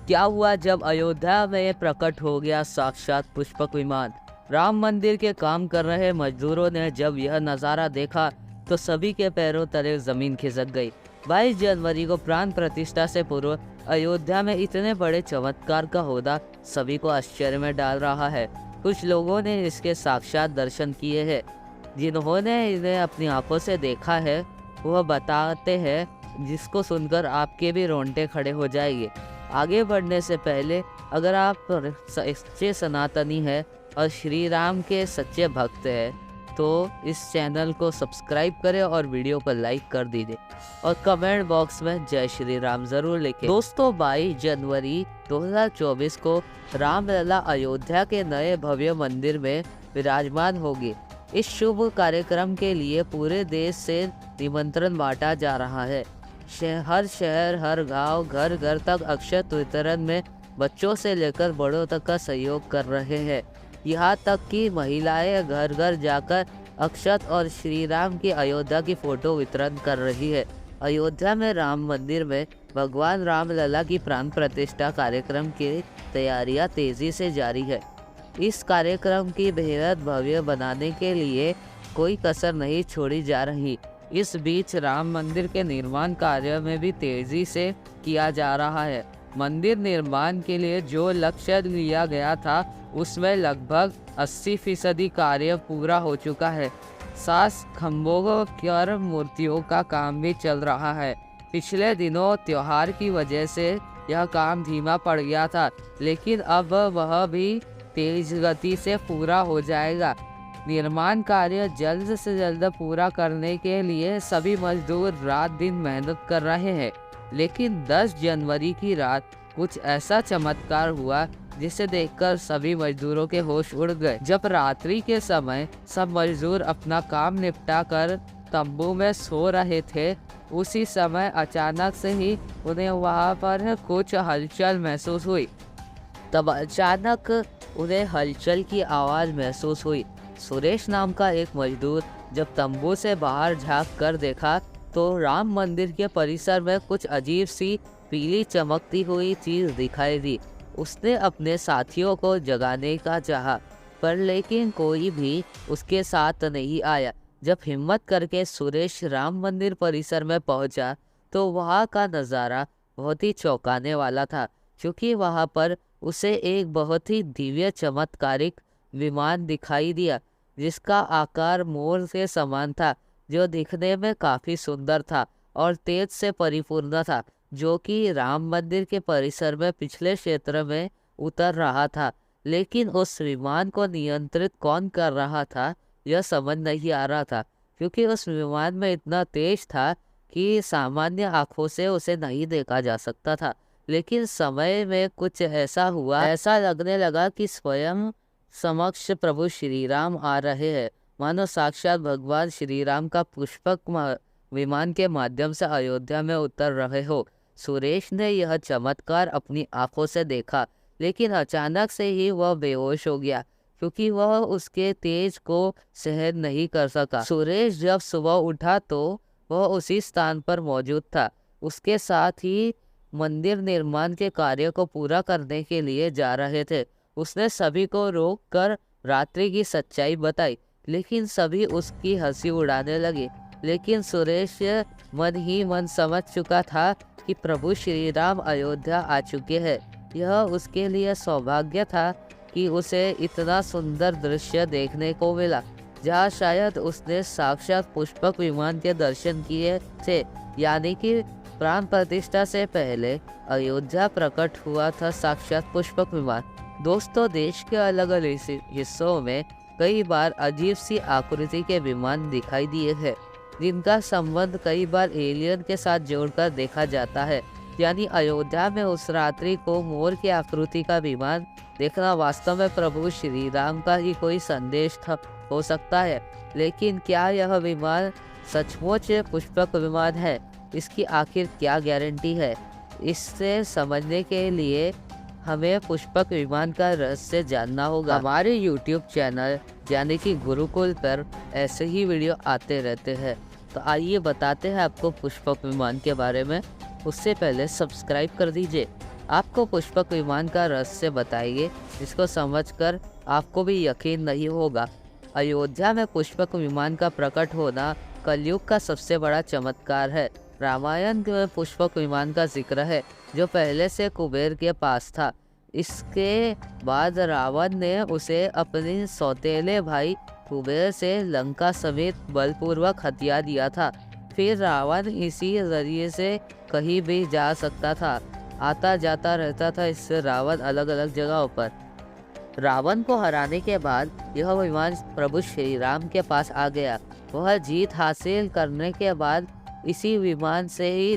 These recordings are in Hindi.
क्या हुआ जब अयोध्या में प्रकट हो गया साक्षात पुष्पक विमान। राम मंदिर के काम कर रहे मजदूरों ने जब यह नज़ारा देखा तो सभी के पैरों तले जमीन खिसक गई। 22 जनवरी को प्राण प्रतिष्ठा से पूर्व अयोध्या में इतने बड़े चमत्कार का होना सभी को आश्चर्य में डाल रहा है। कुछ लोगों ने इसके साक्षात दर्शन किए हैं। जिन्होंने इन्हें अपनी आंखों से देखा है वह बताते हैं, जिसको सुनकर आपके भी रोंगटे खड़े हो जाएंगे। आगे बढ़ने से पहले अगर आप सच्चे सनातनी हैं और श्री राम के सच्चे भक्त हैं तो इस चैनल को सब्सक्राइब करें और वीडियो को लाइक कर दीजिए और कमेंट बॉक्स में जय श्री राम ज़रूर लिखें। दोस्तों, 22 जनवरी 2024 को रामलला अयोध्या के नए भव्य मंदिर में विराजमान होगी। इस शुभ कार्यक्रम के लिए पूरे देश से निमंत्रण बांटा जा रहा है। हर शहर, हर गांव, घर घर तक अक्षत वितरण में बच्चों से लेकर बड़ों तक का सहयोग कर रहे हैं। यहाँ तक कि महिलाएं घर घर जाकर अक्षत और श्री राम की अयोध्या की फोटो वितरण कर रही है। अयोध्या में राम मंदिर में भगवान रामलला की प्राण प्रतिष्ठा कार्यक्रम की तैयारियां तेजी से जारी है। इस कार्यक्रम की बेहद भव्य बनाने के लिए कोई कसर नहीं छोड़ी जा रही। इस बीच राम मंदिर के निर्माण कार्य में भी तेजी से किया जा रहा है। मंदिर निर्माण के लिए जो लक्ष्य लिया गया था उसमें लगभग 80% कार्य पूरा हो चुका है। 7 खंभों और मूर्तियों का काम भी चल रहा है। पिछले दिनों त्योहार की वजह से यह काम धीमा पड़ गया था, लेकिन अब वह भी तेज गति से पूरा हो जाएगा। निर्माण कार्य जल्द से जल्द पूरा करने के लिए सभी मजदूर रात दिन मेहनत कर रहे हैं। लेकिन 10 जनवरी की रात कुछ ऐसा चमत्कार हुआ जिसे देखकर सभी मजदूरों के होश उड़ गए। जब रात्रि के समय सब मजदूर अपना काम निपटा कर तंबू में सो रहे थे, उसी समय अचानक से ही उन्हें वहां पर कुछ हलचल महसूस हुई। तब अचानक उन्हें हलचल की आवाज़ महसूस हुई। सुरेश नाम का एक मजदूर जब तंबू से बाहर झांक कर देखा तो राम मंदिर के परिसर में कुछ अजीब सी पीली चमकती हुई चीज़ दिखाई दी। उसने अपने साथियों को जगाने का चाहा, पर लेकिन कोई भी उसके साथ नहीं आया। जब हिम्मत करके सुरेश राम मंदिर परिसर में पहुंचा तो वहां का नज़ारा बहुत ही चौंकाने वाला था, क्योंकि वहां पर उसे एक बहुत ही दिव्य चमत्कारिक विमान दिखाई दिया, जिसका आकार मोर के समान था, जो दिखने में काफ़ी सुंदर था और तेज से परिपूर्ण था, जो कि राम मंदिर के परिसर में पिछले क्षेत्र में उतर रहा था। लेकिन उस विमान को नियंत्रित कौन कर रहा था यह समझ नहीं आ रहा था, क्योंकि उस विमान में इतना तेज था कि सामान्य आंखों से उसे नहीं देखा जा सकता था। लेकिन समय में कुछ ऐसा हुआ, ऐसा लगने लगा कि स्वयं समक्ष प्रभु श्री राम आ रहे हैं, मानो साक्षात भगवान श्री राम का पुष्पक विमान के माध्यम से अयोध्या में उतर रहे हो। सुरेश ने यह चमत्कार अपनी आंखों से देखा, लेकिन अचानक से ही वह बेहोश हो गया, क्योंकि वह उसके तेज को सहन नहीं कर सका। सुरेश जब सुबह उठा तो वह उसी स्थान पर मौजूद था। उसके साथ ही मंदिर निर्माण के कार्य को पूरा करने के लिए जा रहे थे। उसने सभी को रोक कर रात्रि की सच्चाई बताई, लेकिन सभी उसकी हंसी उड़ाने लगे। लेकिन सुरेश मन ही मन समझ चुका था कि प्रभु श्री राम अयोध्या आ चुके हैं। यह उसके लिए सौभाग्य था कि उसे इतना सुंदर दृश्य देखने को मिला, जहाँ शायद उसने साक्षात पुष्पक विमान के दर्शन किए थे। यानी कि प्राण प्रतिष्ठा से पहले अयोध्या प्रकट हुआ था साक्षात पुष्पक विमान। दोस्तों, देश के अलग अलग हिस्सों में कई बार अजीब सी आकृति के विमान दिखाई दिए हैं, जिनका संबंध कई बार एलियन के साथ जोड़कर देखा जाता है। यानी अयोध्या में उस रात्रि को मोर की आकृति का विमान देखना वास्तव में प्रभु श्री राम का ही कोई संदेश हो सकता है। लेकिन क्या यह विमान सचमुच पुष्पक विमान है? इसकी आखिर क्या गारंटी है? इससे समझने के लिए हमें पुष्पक विमान का रहस्य जानना होगा। हमारे YouTube चैनल यानी कि गुरुकुल पर ऐसे ही वीडियो आते रहते हैं, तो आइए बताते हैं आपको पुष्पक विमान के बारे में। उससे पहले सब्सक्राइब कर दीजिए आपको पुष्पक विमान का रहस्य बताएंगे, जिसको समझकर आपको भी यकीन नहीं होगा। अयोध्या में पुष्पक विमान का प्रकट होना कलयुग का सबसे बड़ा चमत्कार है। रामायण में पुष्पक विमान का जिक्र है, जो पहले से कुबेर के पास था। इसके बाद रावण ने उसे अपने सौतेले भाई कुबेर से लंका समेत बलपूर्वक हथिया दिया था। फिर रावण इसी जरिए से कहीं भी जा सकता था, आता जाता रहता था। इससे रावण अलग अलग जगहों पर। रावण को हराने के बाद यह विमान प्रभु श्री राम के पास आ गया। वह जीत हासिल करने के बाद इसी विमान से ही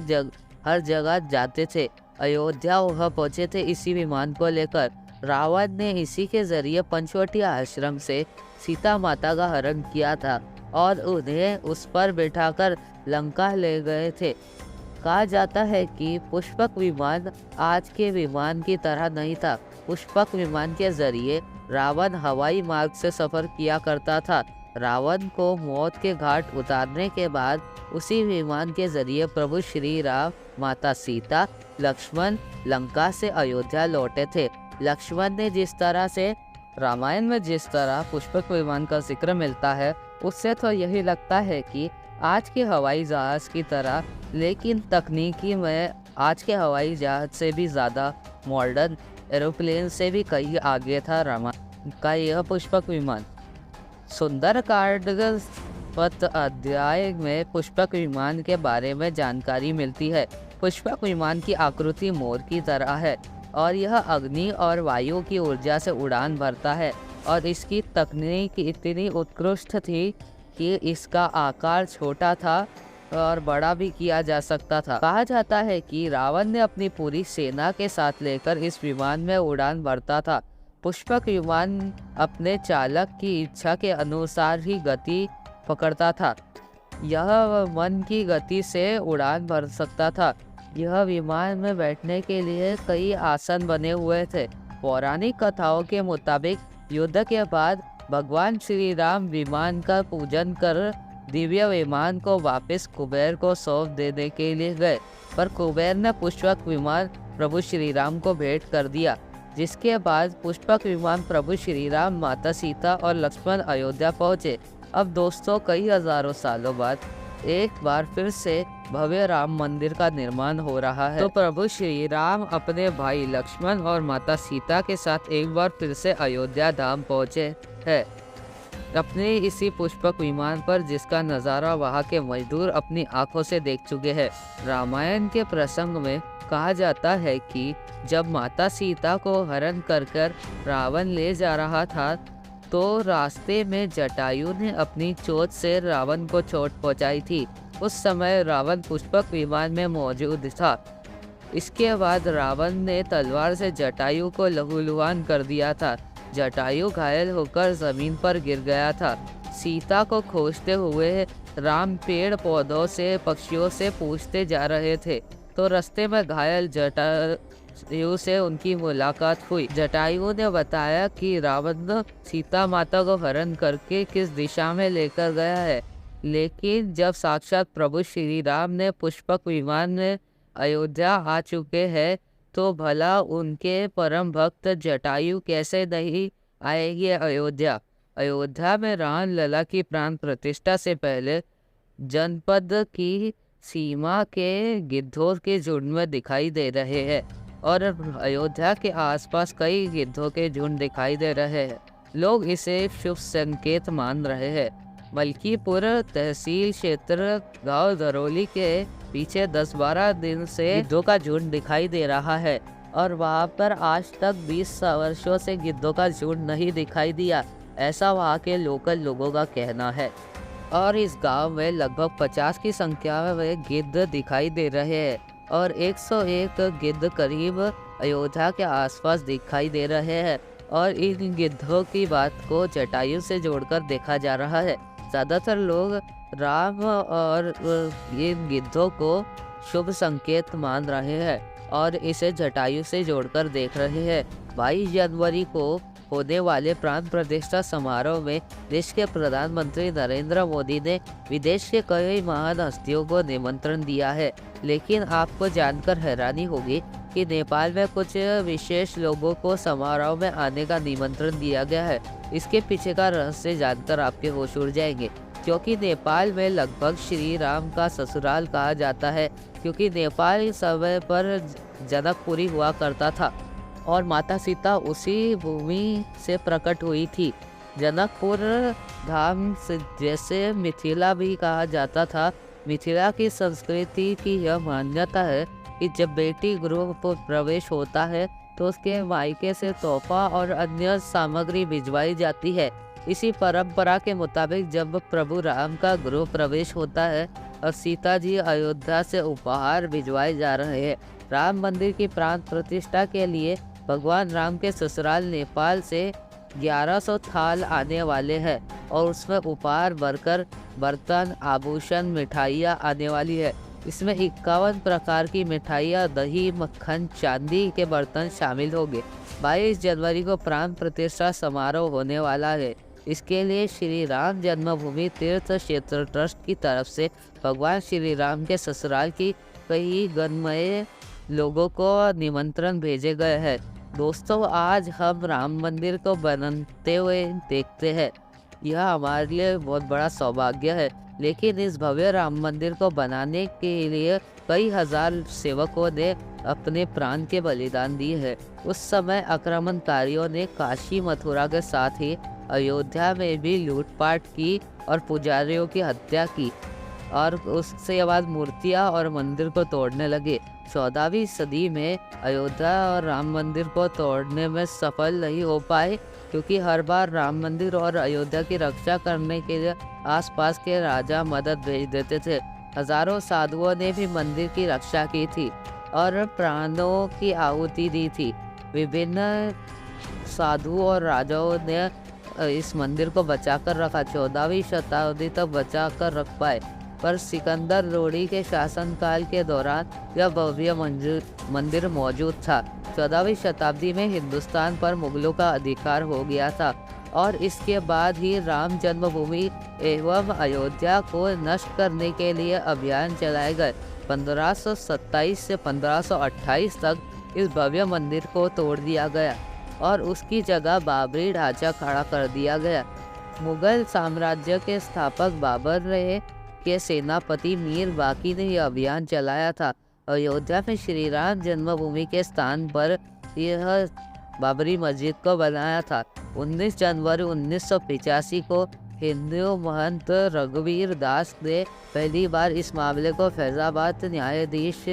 हर जगह जाते थे। अयोध्या वह पहुंचे थे इसी विमान को लेकर। रावण ने इसी के जरिए पंचवटी आश्रम से सीता माता का हरण किया था और उन्हें उस पर बिठाकर लंका ले गए थे। कहा जाता है कि पुष्पक विमान आज के विमान की तरह नहीं था। पुष्पक विमान के जरिए रावण हवाई मार्ग से सफर किया करता था। रावण को मौत के घाट उतारने के बाद उसी विमान के जरिए प्रभु श्री राम, माता सीता, लक्ष्मण लंका से अयोध्या लौटे थे। लक्ष्मण ने जिस तरह से रामायण में जिस तरह पुष्पक विमान का जिक्र मिलता है, उससे तो यही लगता है कि आज के हवाई जहाज़ की तरह, लेकिन तकनीकी में आज के हवाई जहाज़ से भी ज़्यादा मॉडर्न, एरोप्लेन से भी कहीं आगे था रामायण का यह पुष्पक विमान। सुंदरकांड पथ अध्याय में पुष्पक विमान के बारे में जानकारी मिलती है। पुष्पक विमान की आकृति मोर की तरह है और यह अग्नि और वायु की ऊर्जा से उड़ान भरता है और इसकी तकनीक इतनी उत्कृष्ट थी कि इसका आकार छोटा था और बड़ा भी किया जा सकता था। कहा जाता है कि रावण ने अपनी पूरी सेना के साथ लेकर इस विमान में उड़ान भरता था। पुष्पक विमान अपने चालक की इच्छा के अनुसार ही गति पकड़ता था। यह मन की गति से उड़ान भर सकता था। यह विमान में बैठने के लिए कई आसन बने हुए थे। पौराणिक कथाओं के मुताबिक युद्ध के बाद भगवान श्री राम विमान का पूजन कर दिव्य विमान को वापस कुबेर को सौंप देने के लिए गए, पर कुबेर ने पुष्पक विमान प्रभु श्री राम को भेंट कर दिया। जिसके बाद पुष्पक विमान प्रभु श्री राम, माता सीता और लक्ष्मण अयोध्या पहुँचे। अब दोस्तों, कई हजारों सालों बाद एक बार फिर से भव्य राम मंदिर का निर्माण हो रहा है। तो प्रभु श्री राम अपने भाई लक्ष्मण और माता सीता के साथ एक बार फिर से अयोध्या धाम पहुँचे हैं, अपने इसी पुष्पक विमान पर, जिसका नज़ारा वहाँ के मजदूर अपनी आंखों से देख चुके हैं। रामायण के प्रसंग में कहा जाता है कि जब माता सीता को हरण कर रावण ले जा रहा था, तो रास्ते में जटायु ने अपनी चोट से रावण को चोट पहुंचाई थी। उस समय रावण पुष्पक विमान में मौजूद था। इसके बाद रावण ने तलवार से जटायु को लहूलुहान कर दिया था। जटायु घायल होकर जमीन पर गिर गया था। सीता को खोजते हुए राम पेड़ पौधों से, पक्षियों से पूछते जा रहे थे, तो रास्ते में घायल जटायु से उनकी मुलाकात हुई। जटायु ने बताया कि रावण सीता माता को हरण करके किस दिशा में लेकर गया है, लेकिन जब साक्षात प्रभु श्री राम ने पुष्पक विमान में अयोध्या आ चुके हैं, तो भला उनके परम भक्त जटायु कैसे नहीं आएंगे अयोध्या। अयोध्या में राम लला की प्राण प्रतिष्ठा से पहले जनपद की सीमा के गिद्धों के झुंड में दिखाई दे रहे हैं और अयोध्या के आसपास कई गिद्धों के झुंड दिखाई दे रहे हैं। लोग इसे शुभ संकेत मान रहे हैं। मलकीपुर तहसील क्षेत्र गांव दरौली के पीछे 10-12 दिन से गिद्धों का झुंड दिखाई दे रहा है और वहां पर आज तक 20 वर्षों से गिद्धों का झुंड नहीं दिखाई दिया, ऐसा वहां के लोकल लोगों का कहना है। और इस गांव में लगभग 50 की संख्या में गिद्ध दिखाई दे रहे हैं और 101 गिद्ध करीब अयोध्या के आसपास दिखाई दे रहे हैं और इन गिद्धों की बात को जटायु से जोड़कर देखा जा रहा है। ज़्यादातर लोग राम और इन गिद्धों को शुभ संकेत मान रहे हैं और इसे जटायु से जोड़कर देख रहे हैं। 22 जनवरी को होने वाले प्राण प्रतिष्ठा समारोह में देश के प्रधानमंत्री नरेंद्र मोदी ने विदेश के कई महान हस्तियों को निमंत्रण दिया है, लेकिन आपको जानकर हैरानी होगी कि नेपाल में कुछ विशेष लोगों को समारोह में आने का निमंत्रण दिया गया है। इसके पीछे का रहस्य जानकर आपके होश उड़ जाएंगे, क्योंकि नेपाल में लगभग श्री राम का ससुराल कहा जाता है, क्योंकि नेपाल इस समय पर जनकपुरी हुआ करता था और माता सीता उसी भूमि से प्रकट हुई थी। जनकपुर धाम से जैसे मिथिला भी कहा जाता था। मिथिला की संस्कृति की यह मान्यता है कि जब बेटी गृह प्रवेश होता है तो उसके मायके से तोहफा और अन्य सामग्री भिजवाई जाती है। इसी परंपरा के मुताबिक जब प्रभु राम का गृह प्रवेश होता है और सीता जी अयोध्या से उपहार भिजवाए जा रहे हैं। राम मंदिर की प्राण प्रतिष्ठा के लिए भगवान राम के ससुराल नेपाल से 1100 थाल आने वाले हैं और उसमें उपहार भरकर बर्तन, आभूषण, मिठाइयाँ आने वाली है। इसमें 51 प्रकार की मिठाइयाँ, दही, मक्खन, चांदी के बर्तन शामिल होंगे। 22 जनवरी को प्राण प्रतिष्ठा समारोह होने वाला है। इसके लिए श्री राम जन्मभूमि तीर्थ क्षेत्र ट्रस्ट की तरफ से भगवान श्री राम के ससुराल की कई गणमान्य लोगों को निमंत्रण भेजे गए हैं। दोस्तों, आज हम राम मंदिर को बनते हुए देखते हैं। यह हमारे लिए बहुत बड़ा सौभाग्य है, लेकिन इस भव्य राम मंदिर को बनाने के लिए कई हजार सेवकों ने अपने प्राण के बलिदान दिए हैं। उस समय आक्रमणकारियों ने काशी, मथुरा के साथ ही अयोध्या में भी लूटपाट की और पुजारियों की हत्या की और उसके बाद मूर्तियां और मंदिर को तोड़ने लगे। 14वीं सदी में अयोध्या और राम मंदिर को तोड़ने में सफल नहीं हो पाए, क्योंकि हर बार राम मंदिर और अयोध्या की रक्षा करने के लिए आसपास के राजा मदद भेज देते थे। हजारों साधुओं ने भी मंदिर की रक्षा की थी और प्राणों की आहुति दी थी। विभिन्न साधुओं और राजाओं ने इस मंदिर को बचाकर रखा। 14वीं शताब्दी तक बचाकर रख पाए, पर सिकंदर लोदी के शासनकाल के दौरान यह भव्य मंदिर मौजूद था। 14वीं शताब्दी में हिंदुस्तान पर मुगलों का अधिकार हो गया था और इसके बाद ही राम जन्मभूमि एवं अयोध्या को नष्ट करने के लिए अभियान चलाए गए। 1527 से 1528 तक इस भव्य मंदिर को तोड़ दिया गया और उसकी जगह बाबरी ढांचा खड़ा कर दिया गया। मुगल साम्राज्य के स्थापक बाबर रहे के सेनापति मीर बाकी ने यह अभियान चलाया था। अयोध्या में श्री राम जन्मभूमि के स्थान पर यह बाबरी मस्जिद को बनाया था। 19 जनवरी 1985 को हिंदू महंत रघुवीर दास ने पहली बार इस मामले को फैजाबाद न्यायाधीश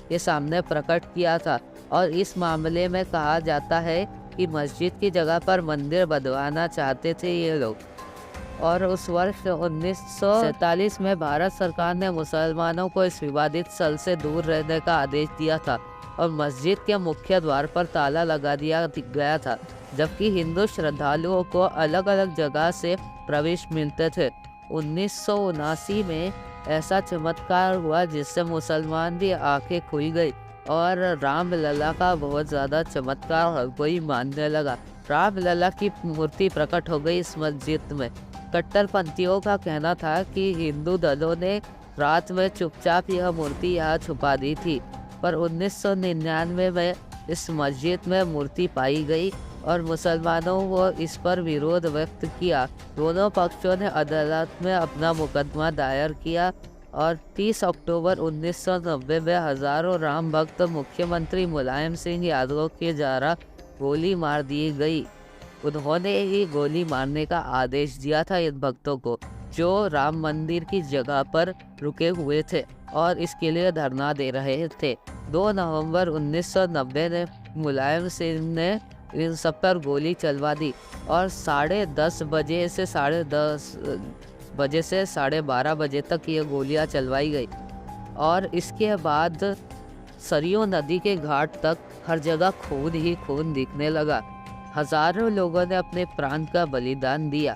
के सामने प्रकट किया था और इस मामले में कहा जाता है कि मस्जिद की जगह पर मंदिर बनवाना चाहते थे ये लोग। और उस वर्ष 1947 में भारत सरकार ने मुसलमानों को इस विवादित स्थल से दूर रहने का आदेश दिया था और मस्जिद के मुख्य द्वार पर ताला लगा दिया गया था, जबकि हिंदू श्रद्धालुओं को अलग अलग जगह से प्रवेश मिलते थे। 1979 में ऐसा चमत्कार हुआ जिससे मुसलमान भी आंखें खुल गई और रामलला का बहुत ज़्यादा चमत्कार हर कोई मानने लगा। रामलला की मूर्ति प्रकट हो गई इस मस्जिद में। कट्टरपंथियों का कहना था कि हिंदू दलों ने रात में चुपचाप यह मूर्ति यहाँ छुपा दी थी, पर 1999 में इस मस्जिद में मूर्ति पाई गई और मुसलमानों को इस पर विरोध व्यक्त किया। दोनों पक्षों ने अदालत में अपना मुकदमा दायर किया और 30 अक्टूबर 1990 में हजारों राम भक्त मुख्यमंत्री मुलायम सिंह यादव के द्वारा गोली मार दी गई। उन्होंने ही गोली मारने का आदेश दिया था इन भक्तों को जो राम मंदिर की जगह पर रुके हुए थे और इसके लिए धरना दे रहे थे। 2 नवंबर 1990 में मुलायम सिंह ने इन सब पर गोली चलवा दी और 10:30 बजे से 10:30 बजे से 12:30 बजे तक ये गोलियां चलवाई गई और इसके बाद सरयू नदी के घाट तक हर जगह खून ही खून दिखने लगा। हजारों लोगों ने अपने प्राण का बलिदान दिया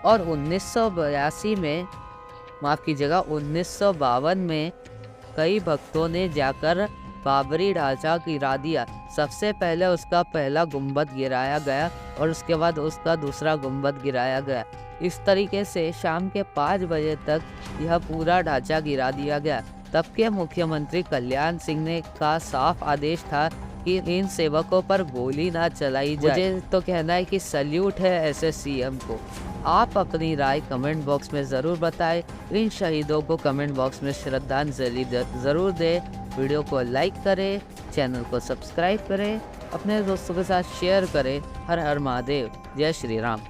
और 1952 में 1952 में कई भक्तों ने जाकर बाबरी ढांचा गिरा दिया। सबसे पहले उसका पहला गुंबद गिराया गया और उसके बाद उसका दूसरा गुंबद गिराया गया। इस तरीके से शाम के 5 बजे तक यह पूरा ढांचा गिरा दिया गया। तब के मुख्यमंत्री कल्याण सिंह ने का साफ आदेश था कि इन सेवकों पर गोली ना चलाई जाए। मुझे तो कहना है कि सल्यूट है ऐसे सीएम को। आप अपनी राय कमेंट बॉक्स में ज़रूर बताएं। इन शहीदों को कमेंट बॉक्स में श्रद्धांजलि ज़रूर दें। वीडियो को लाइक करें, चैनल को सब्सक्राइब करें, अपने दोस्तों के साथ शेयर करें। हर हर महादेव, जय श्री राम।